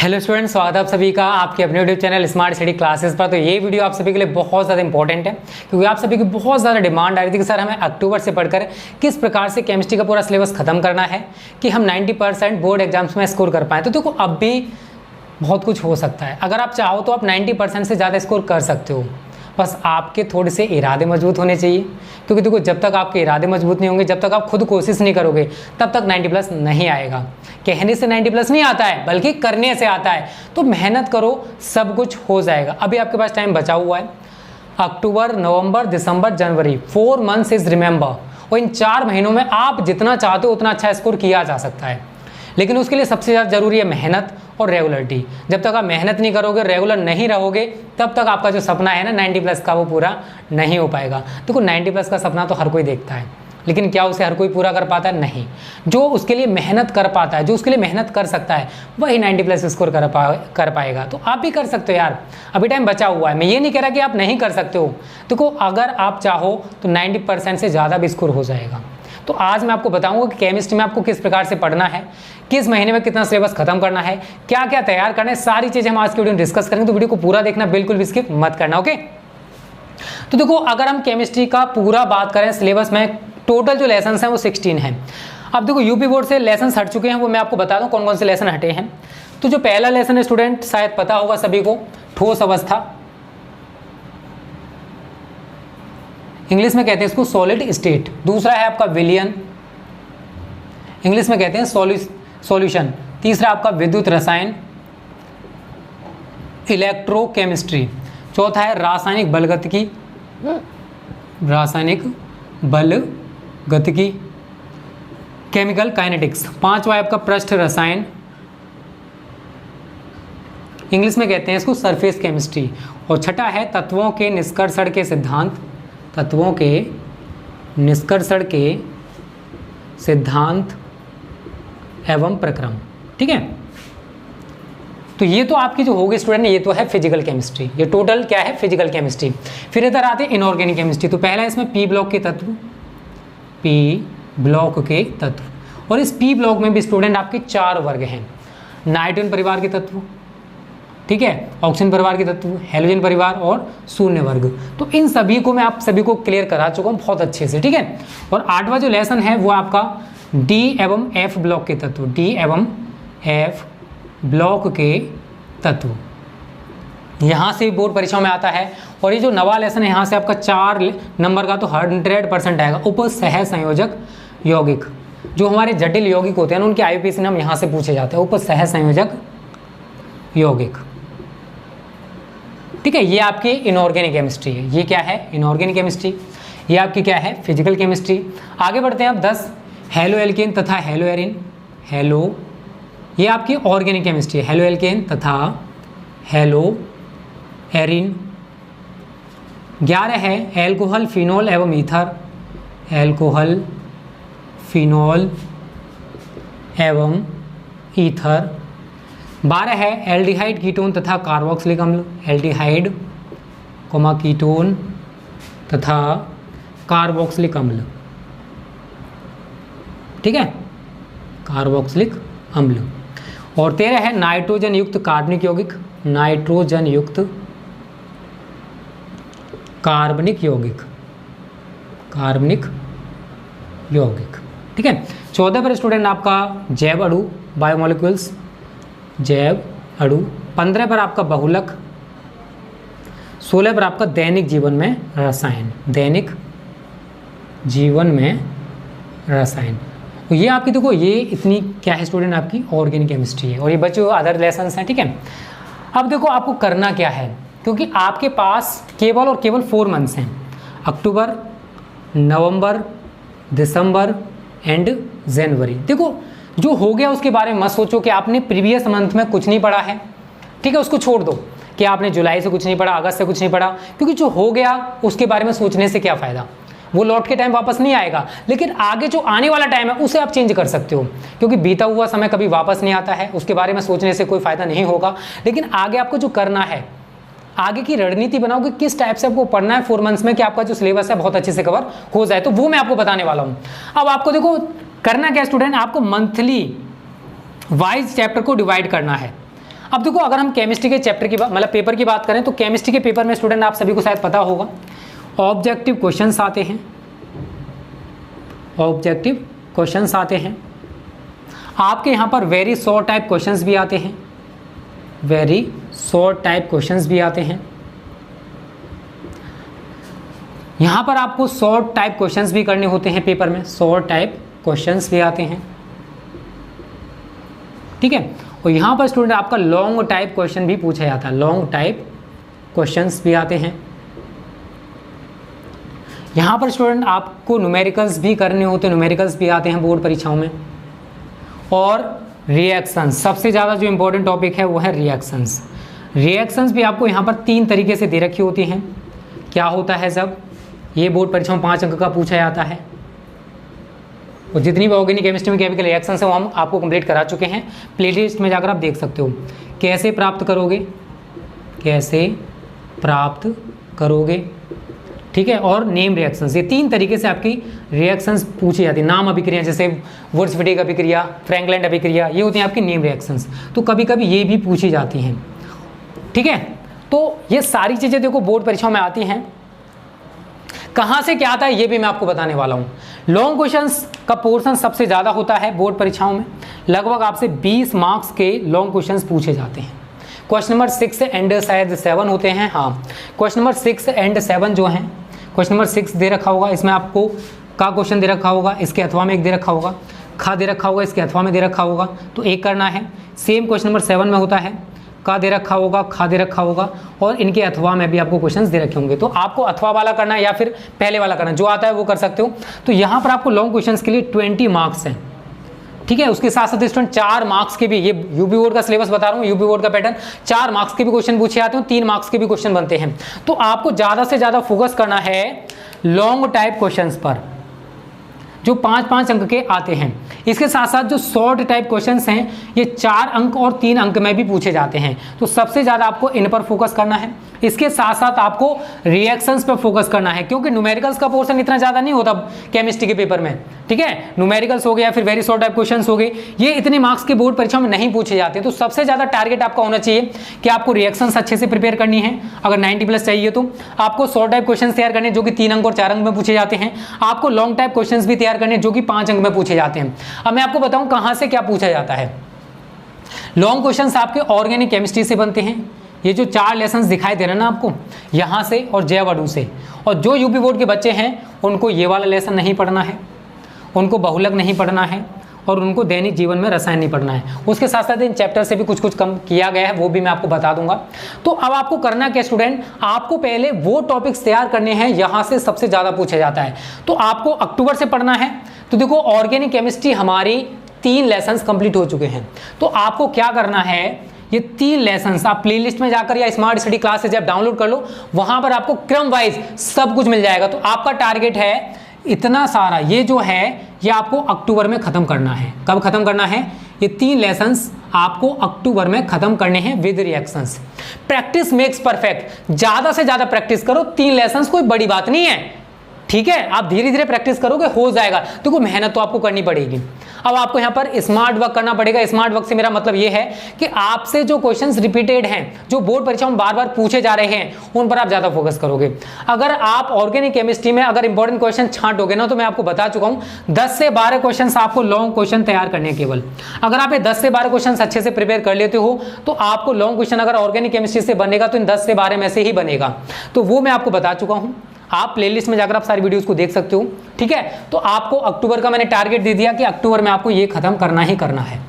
Hello students, स्वागत है आप सभी का आपके अपने YouTube channel smart study classes पर। तो ये वीडियो आप सभी के लिए बहुत ज़्यादा इंपॉर्टेंट है क्योंकि आप सभी की बहुत ज़्यादा डिमांड आ रही थी कि सर हमें अक्टूबर से पढ़कर किस प्रकार से केमिस्ट्री का पूरा सिलेबस खत्म करना है कि हम 90% बोर्ड एग्जाम्स में स्कोर कर पाएँ। तो देखो अब भी बहुत कुछ हो सकता है, अगर आप चाहो तो आप 90% से ज़्यादा स्कोर कर सकते हो, बस आपके थोड़े से इरादे मजबूत होने चाहिए। क्योंकि देखो जब तक आपके इरादे मजबूत नहीं होंगे, जब तक आप खुद कोशिश नहीं करोगे, तब तक 90+ नहीं आएगा। कहने से 90+ नहीं आता है, बल्कि करने से आता है। तो मेहनत करो, सब कुछ हो जाएगा। अभी आपके पास टाइम बचा हुआ है, अक्टूबर, नवंबर, दिसंबर, जनवरी, 4 मंथ्स इज रिमेंबर। और इन 4 महीनों में आप जितना चाहते हो उतना अच्छा स्कोर किया जा सकता है, लेकिन उसके लिए सबसे ज़्यादा जरूरी है मेहनत और रेगुलरिटी। जब तक आप मेहनत नहीं करोगे, रेगुलर नहीं रहोगे, तब तक आपका जो सपना है ना 90+ का, वो पूरा नहीं हो पाएगा। देखो 90+ का सपना तो हर कोई देखता है, लेकिन क्या उसे हर कोई पूरा कर पाता है? नहीं। जो उसके लिए मेहनत कर पाता है, जो उसके लिए मेहनत कर सकता है, वही 90+ स्कोर कर पाएगा। तो आप भी कर सकते हो यार, अभी टाइम बचा हुआ है। मैं ये नहीं कह रहा कि आप नहीं कर सकते हो। देखो अगर आप चाहो तो 90% से ज़्यादा भी स्कोर हो जाएगा। तो आज मैं आपको बताऊंगा कि केमिस्ट्री में आपको किस प्रकार से पढ़ना है, किस महीने में कितना सिलेबस खत्म करना है, क्या क्या तैयार करना है, सारी चीज़ें हम आज की वीडियो में डिस्कस करेंगे। तो वीडियो को पूरा देखना, बिल्कुल भी स्किप मत करना। ओके, तो देखो अगर हम केमिस्ट्री का पूरा बात करें सिलेबस में, टोटल जो लेसन हैं वो 16 हैं। अब देखो यूपी बोर्ड से लेसन हट चुके हैं, वो मैं आपको बता दूं कौन कौन से लेसन हटे हैं। तो जो पहला लेसन है स्टूडेंट, शायद पता होगा सभी को, ठोस अवस्था, इंग्लिश में कहते हैं इसको सॉलिड स्टेट। दूसरा है आपका विलियन, इंग्लिश में कहते हैं सॉल्यूशन। तीसरा आपका विद्युत रसायन, इलेक्ट्रोकेमिस्ट्री। चौथा है रासायनिक बलगतिकी, रासायनिक बलगतिकी, केमिकल काइनेटिक्स। पांचवा है आपका पृष्ठ रसायन, इंग्लिश में कहते हैं इसको सरफेस केमिस्ट्री। और छठा है तत्वों के निष्कर्षण के सिद्धांत, तत्वों के निष्कर्षण के सिद्धांत एवं प्रक्रम। ठीक है, तो ये तो आपकी जो होगी स्टूडेंट, ये तो है फिजिकल केमिस्ट्री। ये टोटल क्या है? Physical chemistry. फिर इधर आते हैं इनऑर्गेनिक केमिस्ट्री। तो पहला है इसमें पी ब्लॉक के तत्व, पी ब्लॉक के तत्व। और इस पी ब्लॉक में भी स्टूडेंट आपके 4 वर्ग हैं। नाइट्रोजन परिवार के तत्व, ठीक है, ऑक्सीजन परिवार के तत्व, हेलोजन परिवार और शून्य वर्ग। तो इन सभी को मैं आप सभी को क्लियर करा चुका हूँ बहुत अच्छे से। ठीक है, और 8वां जो लेसन है वो आपका डी एवं एफ ब्लॉक के तत्व, डी एवं एफ ब्लॉक के तत्व। यहाँ से बोर्ड परीक्षाओं में आता है। और ये जो नवा लेसन है, यहाँ से आपका 4 नंबर का तो 100% आएगा। उप सह संयोजक यौगिक, जो हमारे जटिल यौगिक होते हैं उनके आईयूपीएसी नाम यहाँ से पूछे जाते हैं, उप सह संयोजक यौगिक। ठीक है, ये आपकी इनऑर्गेनिक केमिस्ट्री है। ये क्या है? Inorganic chemistry. ये आपकी क्या है? Physical chemistry. आगे बढ़ते हैं अब 10 हेलो एल्केन तथा हेलो एरिन। हेलो, ये आपकी ऑर्गेनिक केमिस्ट्री है, हेलो एल्केन तथा हेलो एरिन। 11 है एल्कोहल, फिनोल एवं ईथर, एल्कोहल, फिनोल एवं ईथर। 12 है एल्डिहाइड कीटोन तथा कार्बोक्सिलिक अम्ल, एल्डिहाइड कीटोन तथा कार्बोक्सिलिक अम्ल। ठीक है, कार्बोक्सिलिक अम्ल। और 13 है नाइट्रोजन युक्त कार्बनिक यौगिक, नाइट्रोजन युक्त कार्बनिक यौगिक, कार्बनिक यौगिक। ठीक है, 14 पर स्टूडेंट आपका जैव अणु, बायोमोलिक्यूल्स, जैव अणु। 15 पर आपका बहुलक। 16 पर आपका दैनिक जीवन में रसायन, दैनिक जीवन में रसायन। तो ये आपकी देखो, ये इतनी क्या है स्टूडेंट, आपकी ऑर्गेनिक केमिस्ट्री है। और ये बच्चों अदर लेसन्स हैं। ठीक है, अब देखो आपको करना क्या है, क्योंकि आपके पास केवल और केवल 4 मंथ्स हैं, अक्टूबर, नवंबर, दिसंबर एंड जनवरी। देखो जो हो गया उसके बारे में मत सोचो कि आपने प्रीवियस मंथ में कुछ नहीं पढ़ा है। ठीक है, उसको छोड़ दो कि आपने जुलाई से कुछ नहीं पढ़ा, अगस्त से कुछ नहीं पढ़ा, क्योंकि जो हो गया उसके बारे में सोचने से क्या फ़ायदा, वो लौट के टाइम वापस नहीं आएगा। लेकिन आगे जो आने वाला टाइम है उसे आप चेंज कर सकते हो, क्योंकि बीता हुआ समय कभी वापस नहीं आता है, उसके बारे में सोचने से कोई फ़ायदा नहीं होगा। लेकिन आगे आपको जो करना है, आगे की रणनीति बनाओ कि किस टाइप से आपको पढ़ना है 4 मंथ्स में, कि आपका जो सिलेबस है बहुत अच्छे से कवर हो जाए। तो वो मैं आपको बताने वाला हूँ। अब आपको देखो करना क्या स्टूडेंट, आपको मंथली वाइज चैप्टर को डिवाइड करना है। अब देखो अगर हम केमिस्ट्री के चैप्टर की मतलब पेपर की बात करें तो केमिस्ट्री के पेपर में स्टूडेंट आप सभी को शायद पता होगा ऑब्जेक्टिव क्वेश्चंस आते हैं, ऑब्जेक्टिव क्वेश्चंस आते हैं। आपके यहाँ पर वेरी शॉर्ट टाइप क्वेश्चंस भी आते हैं, वेरी शॉर्ट टाइप क्वेश्चंस भी आते हैं। यहाँ पर आपको शॉर्ट टाइप क्वेश्चंस भी करने होते हैं पेपर में, शॉर्ट टाइप क्वेश्चंस भी आते हैं, ठीक है। और यहाँ पर स्टूडेंट आपका लॉन्ग टाइप क्वेश्चन भी पूछा जाता है, लॉन्ग टाइप क्वेश्चंस भी आते हैं। यहाँ पर स्टूडेंट आपको न्यूमेरिकल्स भी करने होते हैं, न्यूमेरिकल्स भी आते हैं बोर्ड परीक्षाओं में। और रिएक्शंस, सबसे ज़्यादा जो इंपॉर्टेंट टॉपिक है वो है रिएक्शंस। रिएक्शंस भी आपको यहाँ पर 3 तरीके से दे रखी होती हैं। क्या होता है जब ये बोर्ड परीक्षाओं 5 अंक का पूछा जाता है, और जितनी भी ऑर्गेनिक केमिस्ट्री में केमिकल रिएक्शंस है वो हम आपको कंप्लीट करा चुके हैं, प्लेलिस्ट में जाकर आप देख सकते हो। कैसे प्राप्त करोगे, कैसे प्राप्त करोगे, ठीक है। और नेम रिएक्शंस, ये 3 तरीके से आपकी रिएक्शंस पूछी जाती है। नाम अभिक्रिया जैसे वुर्त्ज़-विटेक अभिक्रिया, फ्रैंकलैंड अभिक्रिया, ये होती हैं आपकी नेम रिएक्शंस। तो कभी कभी ये भी पूछी जाती हैं, ठीक है। तो ये सारी चीज़ें देखो बोर्ड परीक्षाओं में आती हैं। कहाँ से क्या आता है ये भी मैं आपको बताने वाला हूँ। लॉन्ग क्वेश्चंस का पोर्शन सबसे ज़्यादा होता है बोर्ड परीक्षाओं में, लगभग आपसे 20 मार्क्स के लॉन्ग क्वेश्चंस पूछे जाते हैं। क्वेश्चन नंबर 6 एंड शायद 7 होते हैं, हाँ क्वेश्चन नंबर 6 एंड 7 जो हैं, क्वेश्चन नंबर 6 दे रखा होगा, इसमें आपको का क्वेश्चन दे रखा होगा, इसके अथवा में एक दे रखा होगा, खा दे रखा होगा, इसके अथवा में दे रखा होगा, तो एक करना है। सेम क्वेश्चन नंबर 7 में होता है, का दे रखा होगा, खा दे रखा होगा, और इनके अथवा में भी आपको क्वेश्चंस दे रखे होंगे। तो आपको अथवा वाला करना है या फिर पहले वाला करना है, जो आता है वो कर सकते हो। तो यहाँ पर आपको लॉन्ग क्वेश्चंस के लिए 20 मार्क्स हैं, ठीक है। उसके साथ साथ स्टूडेंट 4 मार्क्स के भी, ये यूपी बोर्ड का सिलेबस बता रहा हूँ, यूपी बोर्ड का पैटर्न, 4 मार्क्स के भी क्वेश्चन पूछे जाते हैं, 3 मार्क्स के भी क्वेश्चन बनते हैं। तो आपको ज़्यादा से ज़्यादा फोकस करना है लॉन्ग टाइप क्वेश्चंस पर, जो 5-5 अंक के आते हैं। इसके साथ साथ जो शॉर्ट टाइप क्वेश्चंस हैं ये 4 अंक और 3 अंक में भी पूछे जाते हैं। तो सबसे ज़्यादा आपको इन पर फोकस करना है। इसके साथ साथ आपको रिएक्शंस पर फोकस करना है, क्योंकि न्यूमेरिकल्स का पोर्शन इतना ज़्यादा नहीं होता केमिस्ट्री के पेपर में, ठीक है। न्यूमेरिकल्स हो गया या फिर वेरी शॉर्ट टाइप क्वेश्चंस हो गए, ये इतने मार्क्स के बोर्ड परीक्षा में नहीं पूछे जाते। तो सबसे ज़्यादा टारगेट आपका होना चाहिए कि आपको रिएक्शंस अच्छे से प्रिपेयर करनी है। अगर 90+ चाहिए तो आपको शॉर्ट टाइप क्वेश्चन तैयार करने जो कि 3 अंक और 4 अंक में पूछे जाते हैं। आपको लॉन्ग टाइप क्वेश्चन भी तैयार करने जो कि 5 अंक में पूछे जाते हैं। अब मैं आपको बताऊं कहां से क्या पूछा जाता है। लॉन्ग क्वेश्चंस आपके ऑर्गेनिक केमिस्ट्री से बनते हैं। ये जो 4 लेसन्स दिखाई दे रहे हैं ना आपको, यहाँ से और जयवडू से। और जो यूपी बोर्ड के बच्चे हैं उनको ये वाला लेसन नहीं पढ़ना है, उनको बहुलक नहीं पढ़ना है, और उनको दैनिक जीवन में रसायन नहीं पढ़ना है। उसके साथ साथ इन चैप्टर से भी कुछ कुछ कम किया गया है, वो भी मैं आपको बता दूंगा। तो अब आपको करना क्या स्टूडेंट, आपको पहले वो टॉपिक्स तैयार करने हैं यहाँ से सबसे ज़्यादा पूछा जाता है। तो आपको अक्टूबर से पढ़ना है। तो देखो ऑर्गेनिक केमिस्ट्री हमारी 3 लेसन्स कंप्लीट हो चुके हैं। तो आपको क्या करना है, ये 3 लेसन्स आप प्लेलिस्ट में जाकर या स्मार्ट स्टडी क्लास से जब डाउनलोड कर लो, वहां पर आपको क्रम वाइज सब कुछ मिल जाएगा। तो आपका टारगेट है इतना सारा, ये जो है ये आपको अक्टूबर में खत्म करना है। कब खत्म करना है, ये 3 लेसन्स आपको अक्टूबर में खत्म करने हैं with reactions. Practice makes perfect, ज्यादा से ज्यादा प्रैक्टिस करो। 3 लेसन्स कोई बड़ी बात नहीं है, ठीक है। आप धीरे धीरे प्रैक्टिस करोगे, हो जाएगा। तो कोई मेहनत तो आपको करनी पड़ेगी। अब आपको यहाँ पर स्मार्ट वर्क करना पड़ेगा। स्मार्ट वर्क से मेरा मतलब ये है कि आपसे जो क्वेश्चंस रिपीटेड हैं, जो बोर्ड परीक्षा में बार बार पूछे जा रहे हैं, उन पर आप ज्यादा फोकस करोगे। अगर आप ऑर्गेनिक केमिस्ट्री में अगर इंपॉर्टेंट क्वेश्चन छांटोगे ना, तो मैं आपको बता चुका हूँ 10 से 12 क्वेश्चन आपको लॉन्ग क्वेश्चन तैयार करने केवल। अगर आप ये 10 से 12 क्वेश्चन अच्छे से प्रिपेयर कर लेते हो तो आपको लॉन्ग क्वेश्चन अगर ऑर्गेनिक केमिस्ट्री से बनेगा तो इन 10 से 12 में से ही बनेगा। तो वो मैं आपको बता चुका हूँ। आप प्लेलिस्ट में जाकर आप सारी वीडियोस को देख सकते हो, ठीक है। तो आपको अक्टूबर का मैंने टारगेट दे दिया कि अक्टूबर में आपको ये खत्म करना ही करना है।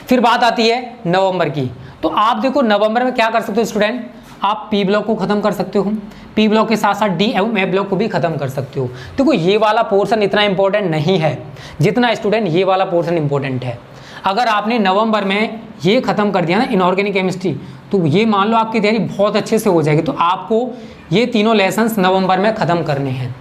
फिर बात आती है नवंबर की। तो आप देखो नवंबर में क्या कर सकते हो स्टूडेंट, आप पी ब्लॉक को खत्म कर सकते हो, पी ब्लॉक के साथ साथ डी एवं ए ब्लॉक को भी खत्म कर सकते हो। देखो ये वाला पोर्शन इतना इंपॉर्टेंट नहीं है जितना स्टूडेंट ये वाला पोर्शन इंपॉर्टेंट है। अगर आपने नवंबर में ये खत्म कर दिया ना इनऑर्गेनिक केमिस्ट्री, तो ये मान लो आपकी तैयारी बहुत अच्छे से हो जाएगी। तो आपको ये तीनों लेसन्स नवंबर में खत्म करने हैं।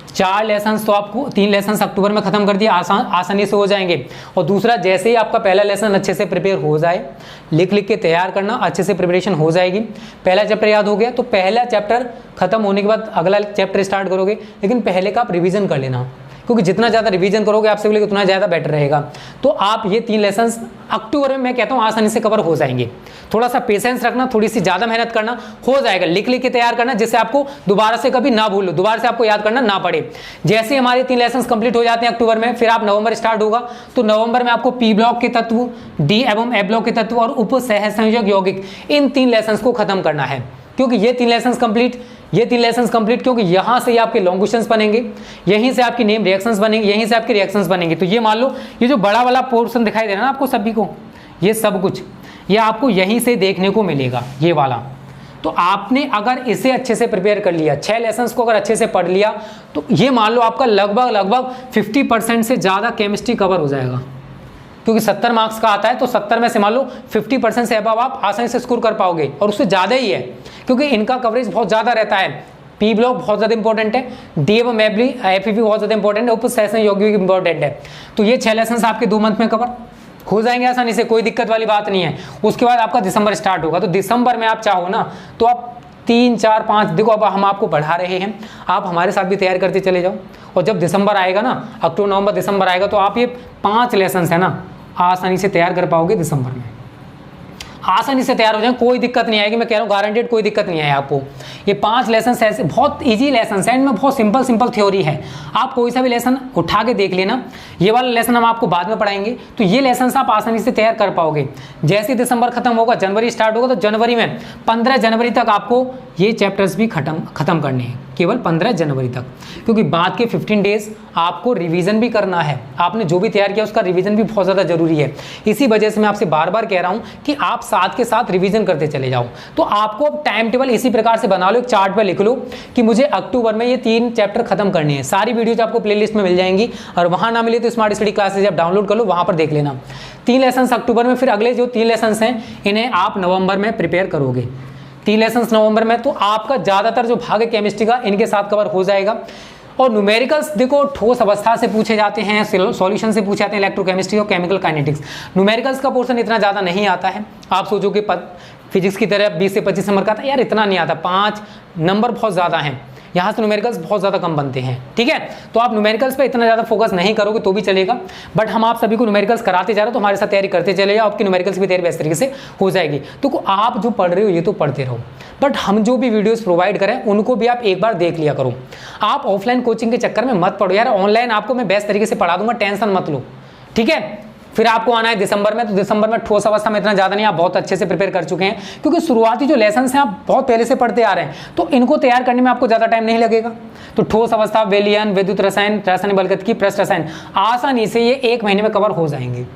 4 लेसन्स तो आपको 3 लेसन्स अक्टूबर में खत्म कर दिया, आसानी से हो जाएंगे। और दूसरा, जैसे ही आपका पहला लेसन अच्छे से प्रिपेयर हो जाए, लिख के तैयार करना, अच्छे से प्रिपरेशन हो जाएगी। पहला चैप्टर याद हो गया तो पहला चैप्टर खत्म होने के बाद अगला चैप्टर स्टार्ट करोगे, लेकिन पहले का आप रिविजन कर लेना क्योंकि जितना ज़्यादा रिवीजन करोगे आप सभी के लिए उतना ज़्यादा बेटर रहेगा। तो आप ये 3 लेसन्स अक्टूबर में मैं कहता हूँ आसानी से कवर हो जाएंगे। थोड़ा सा पेशेंस रखना, थोड़ी सी ज़्यादा मेहनत करना, हो जाएगा। लिख लिख के तैयार करना जिससे आपको दोबारा से कभी ना भूलो, दोबारा से आपको याद करना ना पड़े। जैसे हमारे 3 लेसन्स कंप्लीट हो जाते हैं अक्टूबर में, फिर आप नवंबर स्टार्ट होगा तो नवंबर में आपको पी ब्लॉक के तत्व, डी एवं ए ब्लॉक के तत्व और उप सहसंयोजक यौगिक, इन 3 लेसन्स को खत्म करना है। क्योंकि ये 3 लेसन्स कंप्लीट, क्योंकि यहाँ से आपके लॉन्ग क्वेश्चंस बनेंगे, यहीं से आपकी नेम रिएक्शंस बनेंगे, यहीं से आपके रिएक्शंस बनेंगे। तो ये मान लो ये जो बड़ा वाला पोर्शन दिखाई दे रहा है ना आपको सभी को, ये सब कुछ ये आपको यहीं से देखने को मिलेगा, ये वाला। तो आपने अगर इसे अच्छे से प्रिपेयर कर लिया, 6 लेसन्स को अगर अच्छे से पढ़ लिया, तो ये मान लो आपका लगभग 50% से ज़्यादा केमिस्ट्री कवर हो जाएगा। क्योंकि 70 मार्क्स का आता है तो 70 में से मान लो 50% से अबव आप आसानी से स्कोर कर पाओगे, और उससे ज़्यादा ही है क्योंकि इनका कवरेज बहुत ज़्यादा रहता है। पी ब्लॉक बहुत ज़्यादा इंपॉर्टेंट है, डी एवं एफईवी बहुत ज़्यादा इंपॉर्टेंट है, उप सहसंयोजक यौगिक इंपॉर्टेंट है। तो ये 6 लेसन्स आपके 2 मंथ में कवर हो जाएंगे आसानी से, कोई दिक्कत वाली बात नहीं है। उसके बाद आपका दिसंबर स्टार्ट होगा, तो दिसंबर में आप चाहो ना तो आप 3, 4, 5 देखो, अब हम आपको बढ़ा रहे हैं, आप हमारे साथ भी तैयार करते चले जाओ। और जब दिसंबर आएगा ना, अक्टूबर नवंबर दिसंबर आएगा, तो आप ये 5 लेसन्स है ना आसानी से तैयार कर पाओगे दिसंबर में, आसानी से तैयार हो जाए, कोई दिक्कत नहीं आएगी। मैं कह रहा हूँ गारंटेड, कोई दिक्कत नहीं आएगी आपको। ये 5 लेसन ऐसे बहुत इजी लेसन है, इनमें बहुत सिंपल थ्योरी है। आप कोई सा भी लेसन उठा के देख लेना, ये वाला लेसन हम आपको बाद में पढ़ाएंगे, तो ये लेसन आप आसानी से तैयार कर पाओगे। जैसे दिसंबर खत्म होगा, जनवरी स्टार्ट होगा, तो जनवरी में 15 जनवरी तक आपको ये चैप्टर्स भी खत्म करने हैं, केवल 15 जनवरी तक, क्योंकि बाद के 15 डेज आपको रिवीजन भी करना है। आपने जो भी तैयार किया उसका रिवीजन भी बहुत ज़्यादा जरूरी है। इसी वजह से मैं आपसे बार बार कह रहा हूँ कि आप साथ के साथ रिवीजन करते चले जाओ। तो आपको अब टाइम टेबल इसी प्रकार से बना लो, एक चार्ट पर लिख लो कि मुझे अक्टूबर में ये 3 चैप्टर खत्म करने हैं। सारी वीडियोज आपको प्लेलिस्ट में मिल जाएंगी, और वहाँ ना मिले तो स्मार्ट स्टडी क्लासेज आप डाउनलोड कर लो, वहाँ पर देख लेना। 3 लेसन अक्टूबर में, फिर अगले जो 3 लेसन हैं इन्हें आप नवंबर में प्रिपेयर करोगे। 3 लेसन्स नवंबर में, तो आपका ज़्यादातर जो भाग है केमिस्ट्री का इनके साथ कवर हो जाएगा। और न्यूमेरिकल्स देखो ठोस अवस्था से पूछे जाते हैं, सॉल्यूशन से पूछे जाते हैं, इलेक्ट्रोकेमिस्ट्री और केमिकल काइनेटिक्स। न्यूमेरिकल्स का पोर्शन इतना ज़्यादा नहीं आता है। आप सोचो कि फिजिक्स की तरह 20 से 25 नंबर का था, यार इतना नहीं आता, 5 नंबर बहुत ज़्यादा हैं, यहाँ से न्यूमेरिकल्स बहुत ज़्यादा कम बनते हैं। ठीक है, तो आप न्यूमेरिकल्स पे इतना ज़्यादा फोकस नहीं करोगे तो भी चलेगा, बट हम आप सभी को न्यूमेरिकल्स कराते जा रहे हो, तो हमारे साथ तैयारी करते चले जाओ, आपकी न्यूमेरिकल्स भी तैयारी बेस्ट तरीके से हो जाएगी। तो आप जो पढ़ रहे हो ये तो पढ़ते रहो, बट हम जो भी वीडियोस प्रोवाइड करें उनको भी आप एक बार देख लिया करो। आप ऑफलाइन कोचिंग के चक्कर में मत पढ़ो यार, ऑनलाइन आपको मैं बेस्ट तरीके से पढ़ा दूंगा, टेंशन मत लो। ठीक है, फिर आपको आना है दिसंबर में, तो दिसंबर में ठोस अवस्था में इतना ज़्यादा नहीं, आप बहुत अच्छे से प्रिपेयर कर चुके हैं, क्योंकि शुरुआती जो लेसन्स हैं आप बहुत पहले से पढ़ते आ रहे हैं, तो इनको तैयार करने में आपको ज़्यादा टाइम नहीं लगेगा। तो ठोस अवस्था, विलयन, विद्युत रसायन, रासायनिक बलगतिकी, पृष्ठ रसायन, आसानी से ये 1 महीने में कवर हो जाएंगे।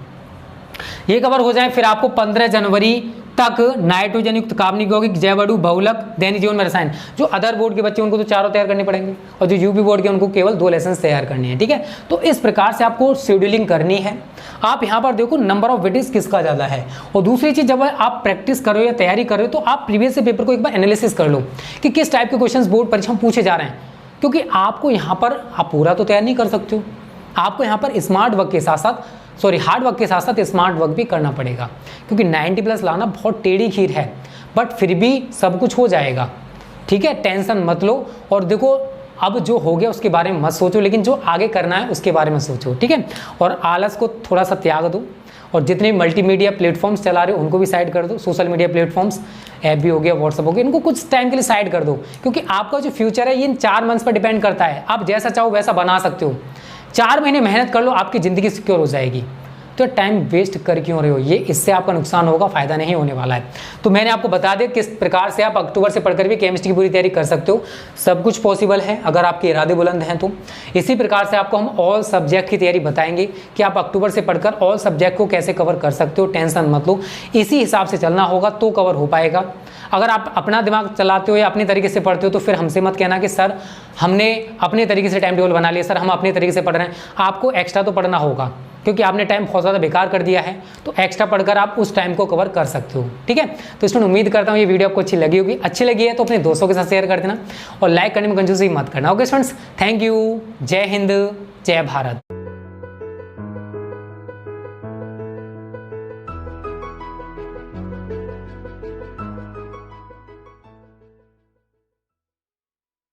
ये कवर हो जाए, फिर आपको 15 जनवरी तक नाइट्रोजन युक्त कार्बनिक यौगिक, जैव अणु, बहुलक, दैनिक जीवन में रसायन, जो अदर बोर्ड के बच्चे उनको तो 4 तैयार करने पड़ेंगे, और जो यूपी बोर्ड के उनको केवल 2 लेसन तैयार करने हैं। ठीक है, तो इस प्रकार से आपको शेड्यूलिंग करनी है। आप यहाँ पर देखो नंबर ऑफ वेटेज किसका ज़्यादा है, और दूसरी चीज़ जब आप प्रैक्टिस कर रहे हो या तैयारी कर रहे हो तो आप प्रीवियस पेपर को एक बार एनालिसिस कर लो कि किस टाइप के क्वेश्चन बोर्ड परीक्षा में पूछे जा रहे हैं, क्योंकि आपको यहाँ पर आप पूरा तो तैयार नहीं कर सकते हो, आपको यहाँ पर स्मार्ट वर्क के साथ साथ हार्ड वर्क के साथ साथ स्मार्ट वर्क भी करना पड़ेगा, क्योंकि 90+ लाना बहुत टेढ़ी खीर है, बट फिर भी सब कुछ हो जाएगा। ठीक है, टेंशन मत लो, और देखो अब जो हो गया उसके बारे में मत सोचो, लेकिन जो आगे करना है उसके बारे में सोचो। ठीक है, और आलस को थोड़ा सा त्याग दो, और जितने मल्टीमीडिया प्लेटफॉर्म्स चला रहे हो उनको भी साइड कर दो। सोशल मीडिया प्लेटफॉर्म्स, ऐप भी हो गया, व्हाट्सअप हो गया, इनको कुछ टाइम के लिए साइड कर दो, क्योंकि आपका जो फ्यूचर है ये इन 4 मंथ्स पर डिपेंड करता है। आप जैसा चाहो वैसा बना सकते हो, 4 महीने मेहनत कर लो, आपकी ज़िंदगी सिक्योर हो जाएगी। तो टाइम वेस्ट कर क्यों रहे हो, ये इससे आपका नुकसान होगा, फायदा नहीं होने वाला है। तो मैंने आपको बता दिया किस प्रकार से आप अक्टूबर से पढ़कर भी केमिस्ट्री की पूरी तैयारी कर सकते हो। सब कुछ पॉसिबल है अगर आपके इरादे बुलंद हैं तो। इसी प्रकार से आपको हम ऑल सब्जेक्ट की तैयारी बताएंगे कि आप अक्टूबर से पढ़कर ऑल सब्जेक्ट को कैसे कवर कर सकते हो। टेंशन मत लो, इसी हिसाब से चलना होगा तो कवर हो पाएगा। अगर आप अपना दिमाग चलाते हो या अपने तरीके से पढ़ते हो तो फिर हमसे मत कहना कि सर हमने अपने तरीके से टाइम टेबल बना लिया, सर हम अपने तरीके से पढ़ रहे हैं। आपको एक्स्ट्रा तो पढ़ना होगा, क्योंकि आपने टाइम बहुत ज़्यादा बेकार कर दिया है, तो एक्स्ट्रा पढ़कर आप उस टाइम को कवर कर सकते हो। ठीक है, तो इसमें उम्मीद करता हूँ ये वीडियो आपको अच्छी लगी होगी। अच्छी लगी है तो अपने दोस्तों के साथ शेयर कर देना, और लाइक करने में कंजूसी मत करना। ओके फ्रेंड्स, थैंक यू, जय हिंद, जय भारत।